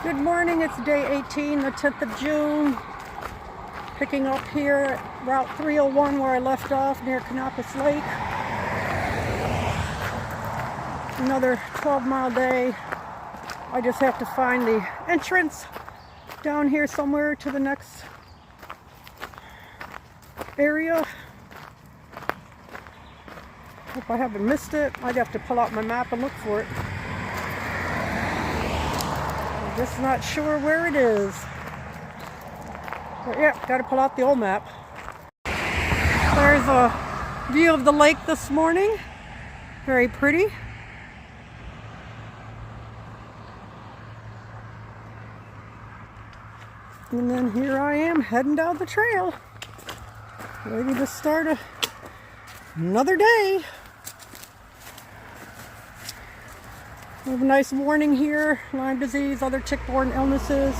Good morning, it's day 18, the 10th of June. Picking up here at Route 301 where I left off near Canopus Lake. Another 12-mile day. I just have to find the entrance down here somewhere to the next area. Hope I haven't missed it. I'd have to pull out my map and look for it. I'm just not sure where it is. But yeah, gotta pull out the old map. There's a view of the lake this morning. Very pretty. And then here I am heading down the trail. Ready to start another day. We have a nice warning here. Lyme disease, other tick-borne illnesses.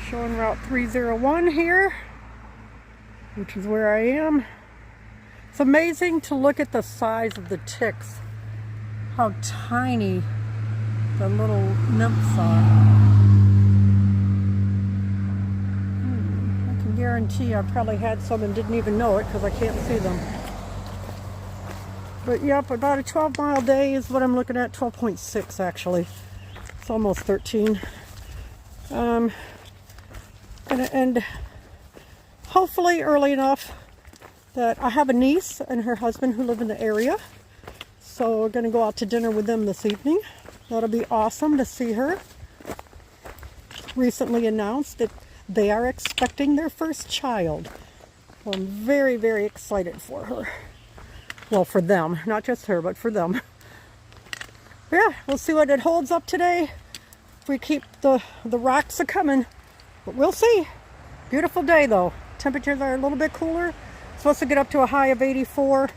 Showing Route 301 here, which is where I am. It's amazing to look at the size of the ticks. How tiny the little nymphs are. I can guarantee I probably had some and didn't even know it because I can't see them. But yep, about a 12-mile day is what I'm looking at. 12.6 actually. It's almost 13. Gonna end hopefully early enough that I have a niece and her husband who live in the area. So we're gonna go out to dinner with them this evening. That'll be awesome to see her. Recently announced that they are expecting their first child. So I'm very, very excited for her. Well, for them, not just her, but for them. Yeah, we'll see what it holds up today. If we keep the rocks a coming, but we'll see. Beautiful day though. Temperatures are a little bit cooler. Supposed to get up to a high of 84,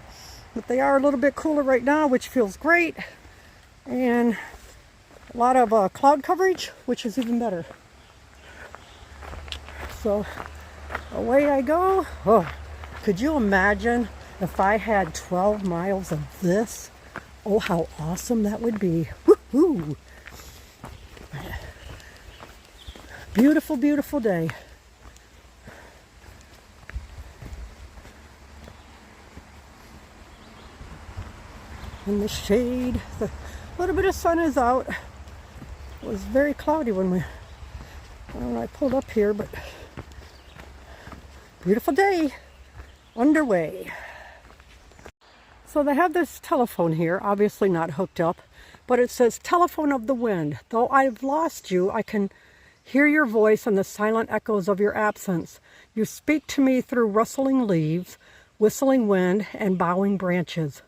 but they are a little bit cooler right now, which feels great. And a lot of cloud coverage, which is even better. So away I go. Oh, could you imagine if I had 12 miles of this? Oh, how awesome that would be. Woohoo! Beautiful, beautiful day. In the shade, a little bit of sun is out. It was very cloudy when I pulled up here, but beautiful day underway. So they have this telephone here, obviously not hooked up, but it says telephone of the wind. Though I've lost you, I can hear your voice and the silent echoes of your absence. You speak to me through rustling leaves, whistling wind, and bowing branches.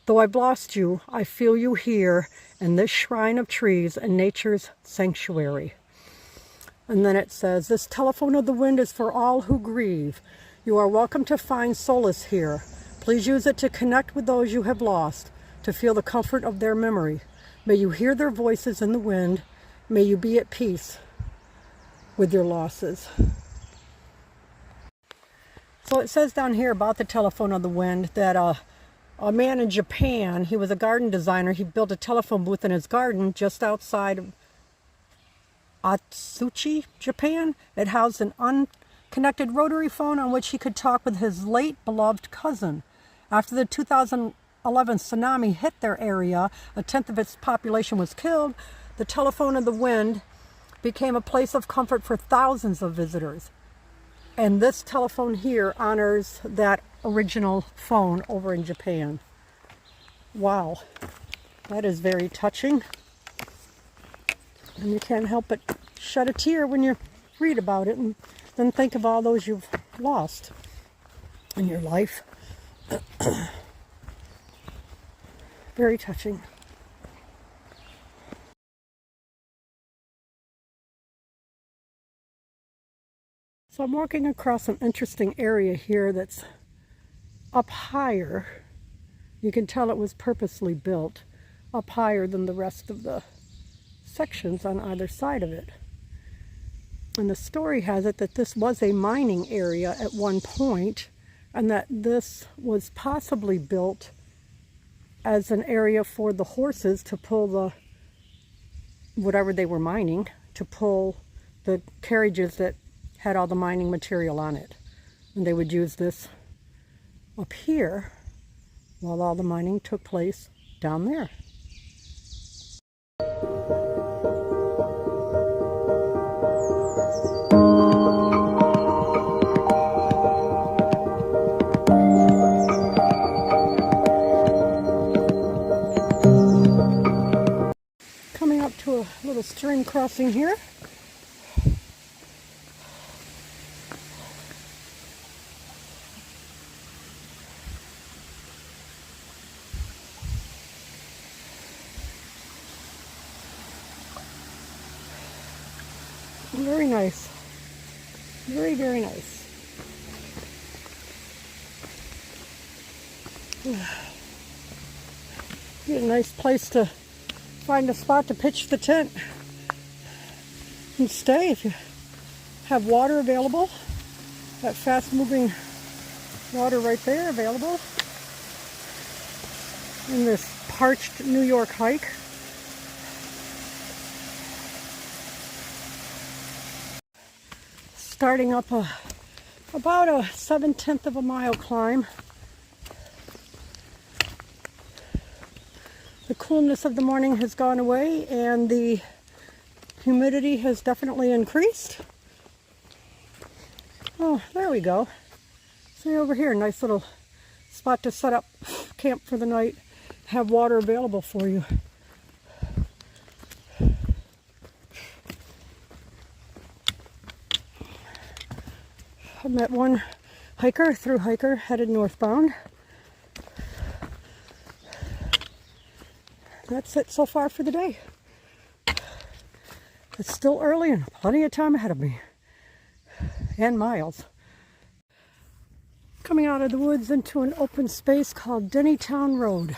Though I've lost you, I feel you here in this shrine of trees and nature's sanctuary. And then it says, this telephone of the wind is for all who grieve. You are welcome to find solace here. Please use it to connect with those you have lost, to feel the comfort of their memory. May you hear their voices in the wind. May you be at peace with your losses. So it says down here about the telephone of the wind that a man in Japan, he was a garden designer, he built a telephone booth in his garden just outside of Atsuchi, Japan. It housed an unconnected rotary phone on which he could talk with his late beloved cousin. After the 2011 tsunami hit their area, a tenth of its population was killed. The telephone of the wind became a place of comfort for thousands of visitors. And this telephone here honors that original phone over in Japan. Wow, that is very touching. And you can't help but shed a tear when you read about it and then think of all those you've lost in your life. Very touching. So I'm walking across an interesting area here that's up higher. You can tell it was purposely built up higher than the rest of the sections on either side of it. And the story has it that this was a mining area at one point, and that this was possibly built as an area for the horses to pull the whatever they were mining to pull the carriages that had all the mining material on it. And they would use this up here while all the mining took place down there. Coming up to a little stream crossing here. Very nice. Very, very nice. Get a nice place to find a spot to pitch the tent and stay if you have water available. That fast moving water right there available in this parched New York hike. Starting up about a 7/10 of a mile climb. The coolness of the morning has gone away and the humidity has definitely increased. Oh, there we go. See over here, nice little spot to set up camp for the night. Have water available for you. I met one hiker, through hiker, headed northbound. That's it so far for the day. It's still early and plenty of time ahead of me. And miles. Coming out of the woods into an open space called Dennytown Road.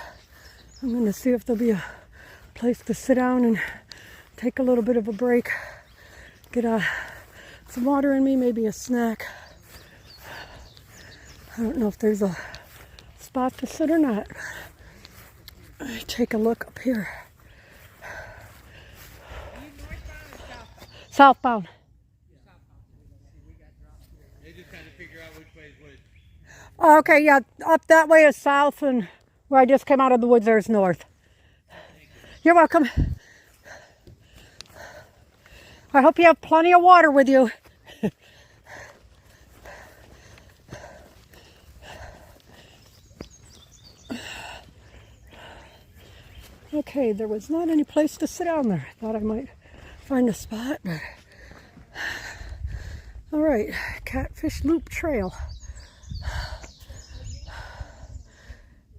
I'm going to see if there'll be a place to sit down and take a little bit of a break. Get some water in me, maybe a snack. I don't know if there's a spot to sit or not. Take a look up here. Southbound. They just kind of figure out which way is which. Okay, yeah, up that way is south, and where I just came out of the woods there is north. You're welcome. I hope you have plenty of water with you. Okay, there was not any place to sit down there. I thought I might find a spot, but... All right, Catfish Loop Trail.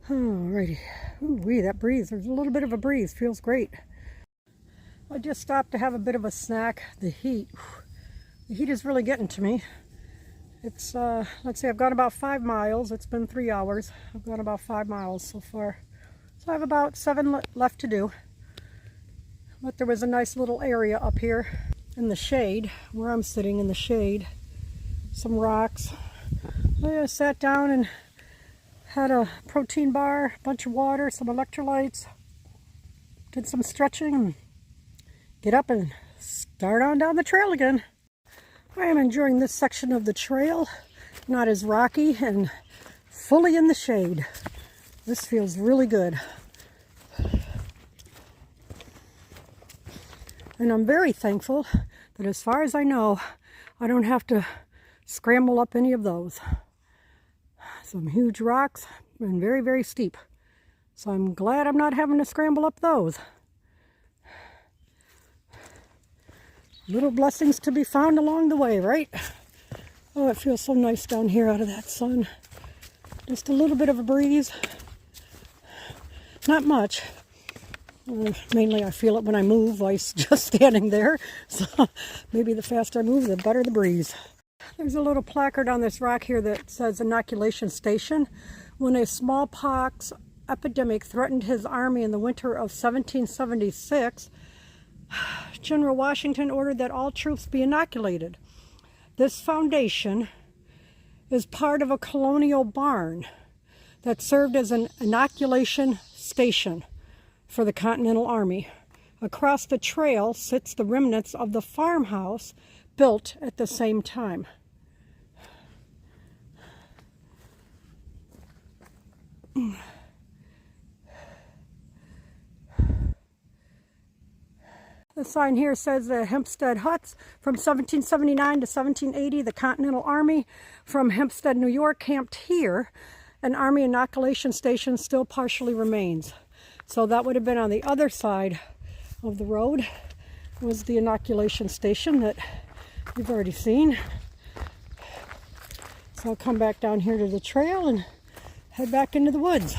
Alrighty. Ooh-wee, that breeze. There's a little bit of a breeze. Feels great. I just stopped to have a bit of a snack. The heat is really getting to me. It's, let's see, I've gone about 5 miles. It's been 3 hours. I've gone about 5 miles so far. So I have about 7 left to do. But there was a nice little area up here in the shade, where I'm sitting in the shade. Some rocks. I sat down and had a protein bar, a bunch of water, some electrolytes. Did some stretching and get up and start on down the trail again. I am enjoying this section of the trail. Not as rocky and fully in the shade. This feels really good. And I'm very thankful that as far as I know, I don't have to scramble up any of those. Some huge rocks and very, very steep. So I'm glad I'm not having to scramble up those. Little blessings to be found along the way, right? Oh, it feels so nice down here out of that sun. Just a little bit of a breeze. Not much. Mainly I feel it when I move, while just standing there. So maybe the faster I move, the better the breeze. There's a little placard on this rock here that says inoculation station. When a smallpox epidemic threatened his army in the winter of 1776, General Washington ordered that all troops be inoculated. This foundation is part of a colonial barn that served as an inoculation station for the Continental Army. Across the trail sits the remnants of the farmhouse built at the same time. The sign here says the Hempstead Huts from 1779 to 1780. The Continental Army from Hempstead, New York camped here. An Army inoculation station still partially remains. So that would have been on the other side of the road, was the inoculation station that you've already seen. So I'll come back down here to the trail and head back into the woods.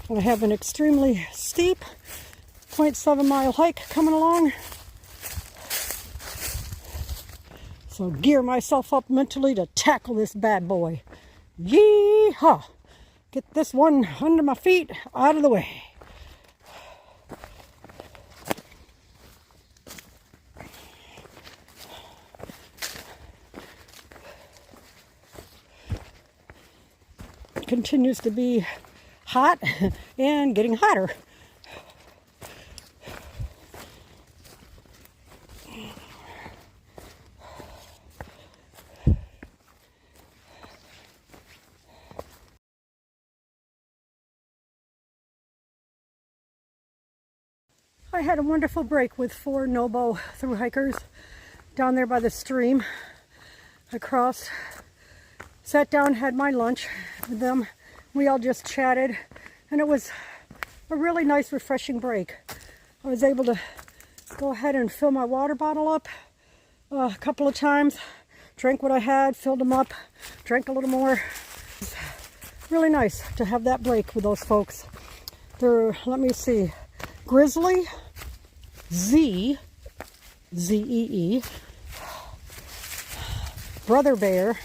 I have an extremely steep 0.7 mile hike coming along. So gear myself up mentally to tackle this bad boy. Yee-haw! Get this one under my feet, out of the way. Continues to be hot and getting hotter. I had a wonderful break with 4 NOBO thru hikers down there by the stream. I crossed, sat down, had my lunch with them. We all just chatted, and it was a really nice, refreshing break. I was able to go ahead and fill my water bottle up a couple of times, drank what I had, filled them up, drank a little more. It was really nice to have that break with those folks. They're, let me see, Grizzly, Z-E-E, Brother Bear,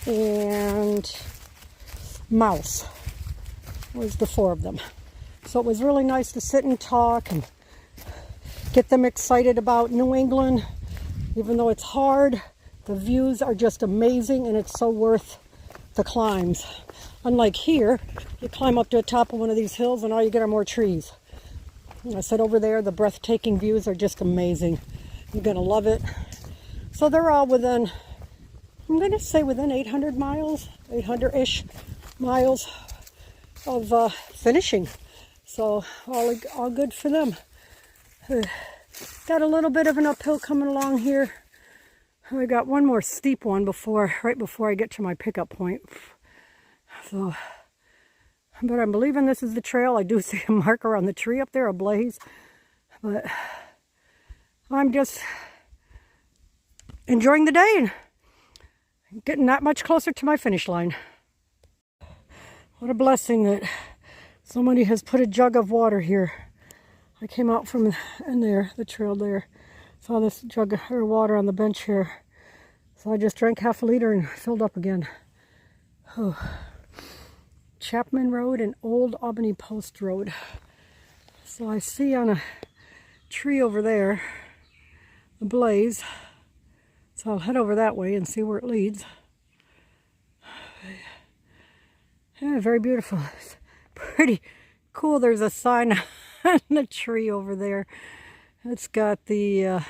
and Mouse was the 4 of them. So it was really nice to sit and talk and get them excited about New England. Even though it's hard, the views are just amazing, and it's so worth the climbs. Unlike here, you climb up to the top of one of these hills and all you get are more trees. And I said over there, the breathtaking views are just amazing. You're going to love it. So they're all within, I'm going to say within 800 miles, 800-ish miles of finishing. So all good for them. Got a little bit of an uphill coming along here. I got one more steep one right before I get to my pickup point. So, but I'm believing this is the trail. I do see a marker on the tree up there ablaze. But I'm just enjoying the day and getting that much closer to my finish line. What a blessing that somebody has put a jug of water here. I came out from in there, the trail there, saw this jug of water on the bench here. So I just drank half a liter and filled up again. Oh. Chapman Road and Old Albany Post Road. So I see on a tree over there a blaze. So I'll head over that way and see where it leads. Yeah, very beautiful. It's pretty cool. There's a sign on the tree over there. It's got the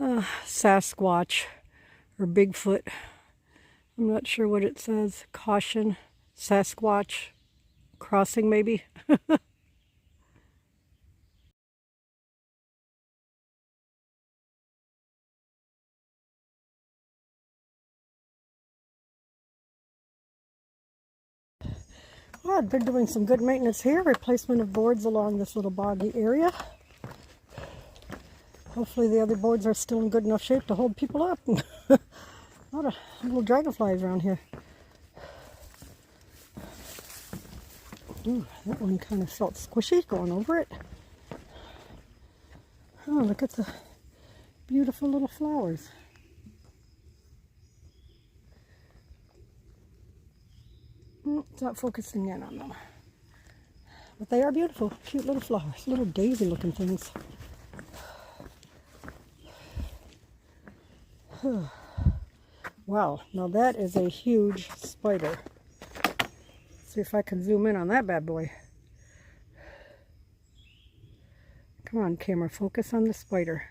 Sasquatch or Bigfoot. I'm not sure what it says. Caution. Sasquatch crossing, maybe. Well, I've been doing some good maintenance here, replacement of boards along this little boggy area. Hopefully the other boards are still in good enough shape to hold people up. A lot of little dragonflies around here. Ooh, that one kind of felt squishy going over it. Oh, look at the beautiful little flowers. It's not focusing in on them. But they are beautiful, cute little flowers, little daisy looking things. Wow, now that is a huge spider. See if I can zoom in on that bad boy. Come on, camera, focus on the spider.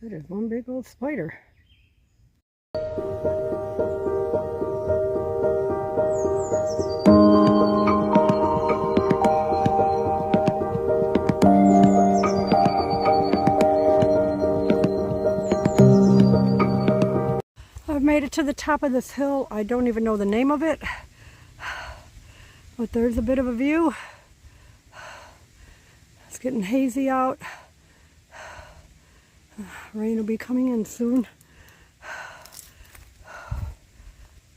That is one big old spider. I've made it to the top of this hill. I don't even know the name of it, but there's a bit of a view. It's getting hazy out. Rain will be coming in soon.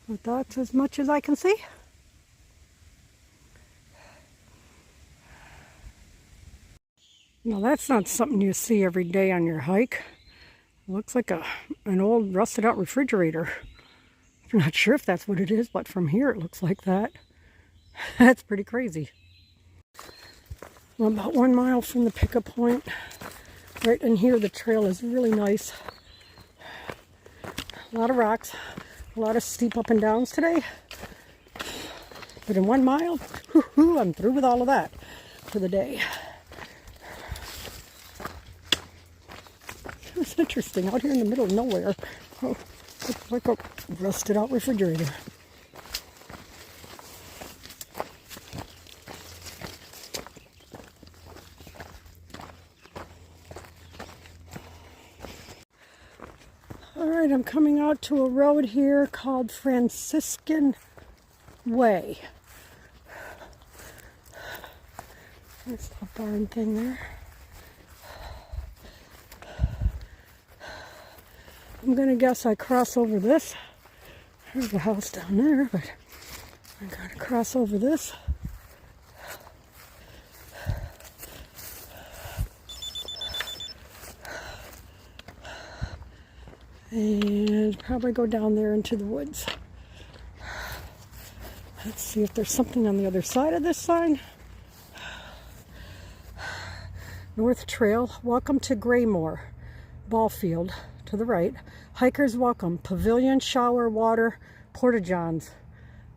But that's as much as I can see. Now that's not something you see every day on your hike. It looks like an old rusted out refrigerator. I'm not sure if that's what it is, but from here it looks like that. That's pretty crazy. I'm about 1 mile from the pickup point. Right in here the trail is really nice. A lot of rocks, a lot of steep up and downs today. But in 1 mile, I'm through with all of that for the day. It's interesting, out here in the middle of nowhere. Oh, looks like a rusted out refrigerator. Alright, I'm coming out to a road here called Franciscan Way. There's a barn thing there. I'm gonna guess I cross over this. There's a house down there, but I'm gonna cross over this. And probably go down there into the woods. Let's see if there's something on the other side of this sign. North Trail, welcome to Graymore Ball Field. To the right, hikers welcome, pavilion, shower, water, porta-johns.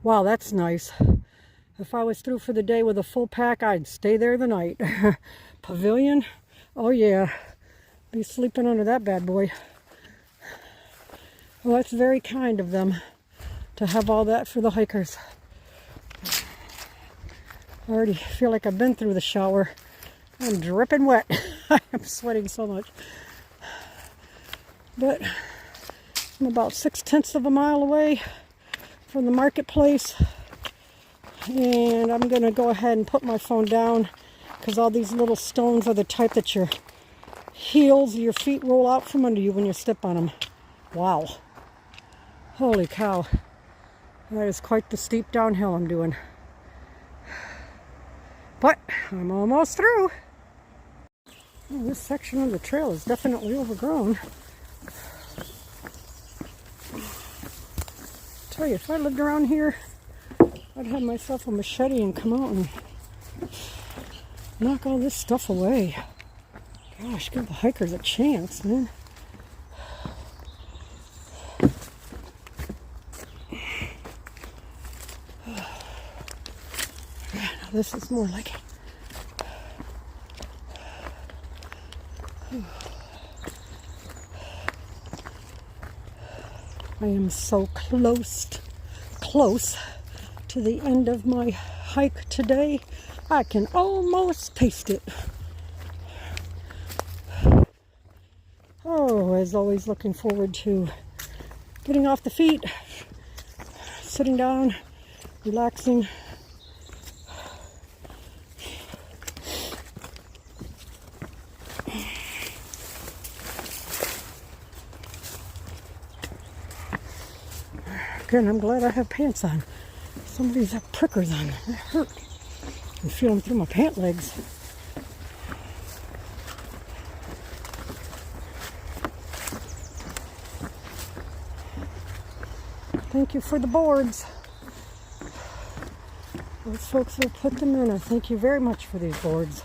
Wow, that's nice. If I was through for the day with a full pack, I'd stay there the night. Pavilion, oh yeah, be sleeping under that bad boy. Well, that's very kind of them to have all that for the hikers. I already feel like I've been through the shower. I'm dripping wet. I'm sweating so much. But I'm about 6/10 of a mile away from the marketplace, and I'm gonna go ahead and put my phone down because all these little stones are the type that your heels, your feet roll out from under you when you step on them. Wow. Holy cow. That is quite the steep downhill I'm doing. But I'm almost through. Oh, this section of the trail is definitely overgrown. Tell you, if I lived around here, I'd have myself a machete and come out and knock all this stuff away. Gosh, give the hikers a chance, man. Now this is more like it. I am so close to the end of my hike today. I can almost taste it. Oh, as always, looking forward to getting off the feet, sitting down, relaxing. Good, I'm glad I have pants on. Some of these have prickers on them. They hurt. I can feel them through my pant legs. Thank you for the boards. Those folks who put them in, I thank you very much for these boards.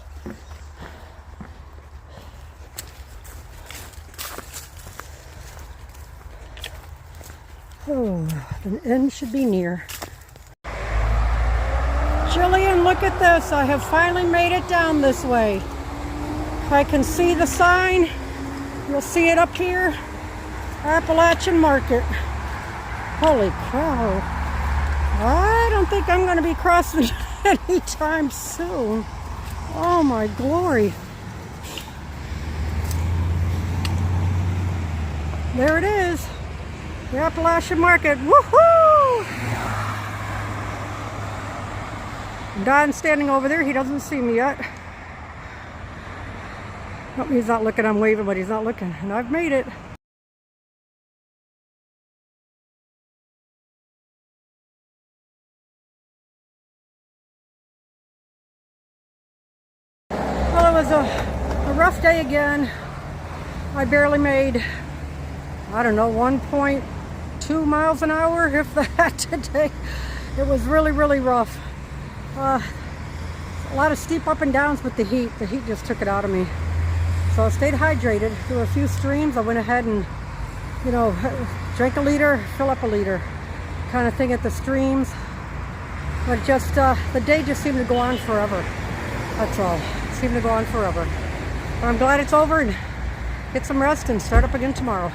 Oh, the end should be near. look at this. I have finally made it down this way. If I can see the sign, you'll see it up here. Appalachian Market. Holy cow. I don't think I'm going to be crossing anytime soon. Oh my glory. There it is. The Appalachian Market. Woohoo! Don's standing over there. He doesn't see me yet. Oh, he's not looking. I'm waving, but he's not looking. And I've made it. Well, it was a rough day again. I barely made, I don't know, 1.2 miles an hour, if that, today. It was really, really rough. A lot of steep up and downs with the heat. The heat just took it out of me. So I stayed hydrated. There were a few streams. I went ahead and, you know, drank a liter, fill up a liter kind of thing at the streams. But just, the day just seemed to go on forever. That's all. It seemed to go on forever. But I'm glad it's over and get some rest and start up again tomorrow.